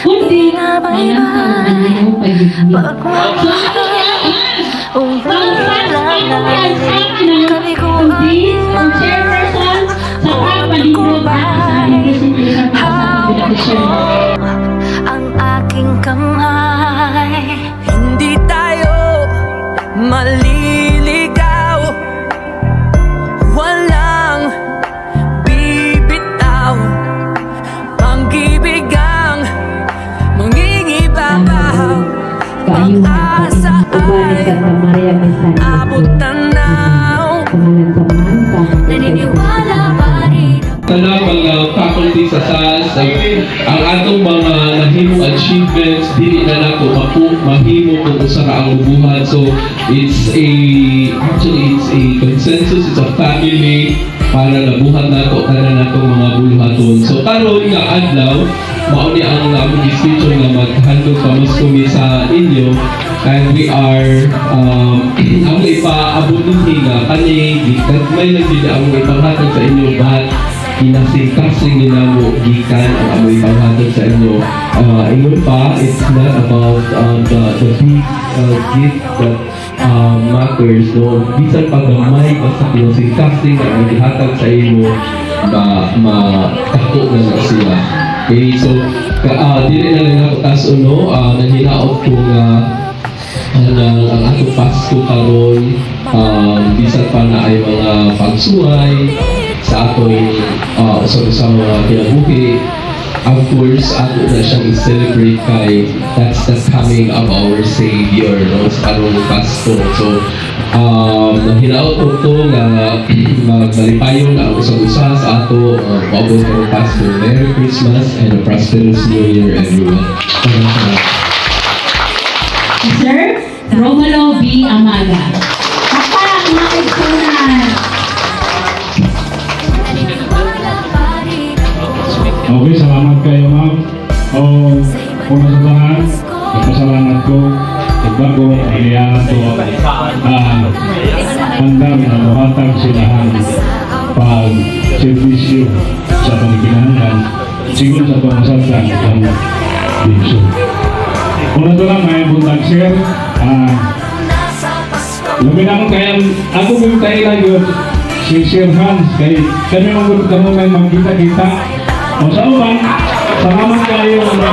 kundi malamang ang iyong pag-ibig. Kami ko ang chairperson sa hawak ko ang aking kamay. Hindi tayo maliligaw, walang bibitaw, pag-ibig ang mangingibabaw. Pag-asa ay abot tanaw, naniniwala pa rin. Sana mga faculty sa SAS, ang atong mga nahimong achievements dili na nato mahimo kung usa ka ang ubuhan. So it's a consensus, it's a family para nabuhat nato kana nato mga buluhaton. So karon nga adlaw mao ni ang among schedule nga maghandog pamaskumi sa inyo, and we are ang ipaabot din nga kani may nagbida ang ipanghatag sa inyo, but kinasing-kasing nila mo gikan ang among ipanghatag sa inyo. Ingon pa, it's not about the big gift that matters, no? Bisan pagamay basta kinasing-kasing ang ihatag sa inyo, makako na sila. Okay, so dili na lang ako taso, no? Nanghinaot ko nga ang atong Pasko karon, bisan pa na ay mga pagsuway sa atong sa mga kinabuhi. Of course, ato na siyang i-celebrate kay that's the coming of our Savior, no? Sa karong Pasko. So, hinaot ko ito nga magbalipayon ang usang-usa sa ato maabot karong Pasko. Merry Christmas and a prosperous New Year, everyone. Sir Romalo B. Amaga. Kapag mga kaibigan. Okay, salamat kayo, ma'am. Una sa lahat, nagpasalamat ko bago iliyan ito handang na buhatag silahan pag-servisyo sa pangkinahanglan siguro sa pamasasan ng bisyo. Una sa lang, may buntag sir, luminang kayang ako kung tayo lang yun si Sir Hans, kami magulog kamo may magkita-kita. O sa uban, salamat kayo na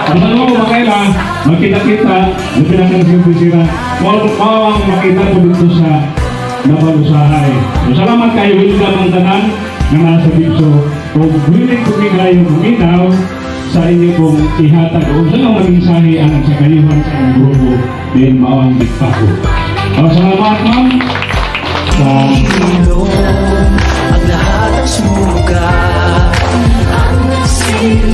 masama ko makaila, magkita-kita, napinakang sila, mawang makita ko dito sa nabalusahay. O salamat kayo, hindi lamang tanan na nasa dito. Kung willing kumigayo kuminaw sa inyo kong ihatag o sa mga mensahe ang sa kayuhan sa ang grupo din mawang dikpako. O salamat, ma'am. Ang lahat ang sumuga, ang nasilip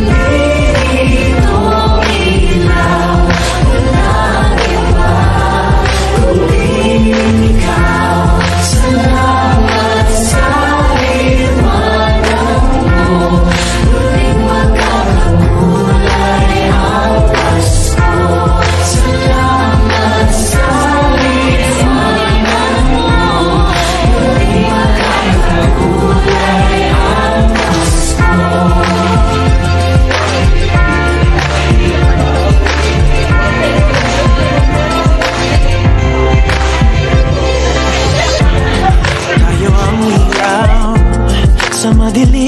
ko ilaw, walang iba kundi ikaw. Salamat sa iwanan mo, muling magkakakulay ang Pasko. Salamat sa iwanan mo, muling magkakakulay ang Pasko. Tayo ang ilaw sa madilim.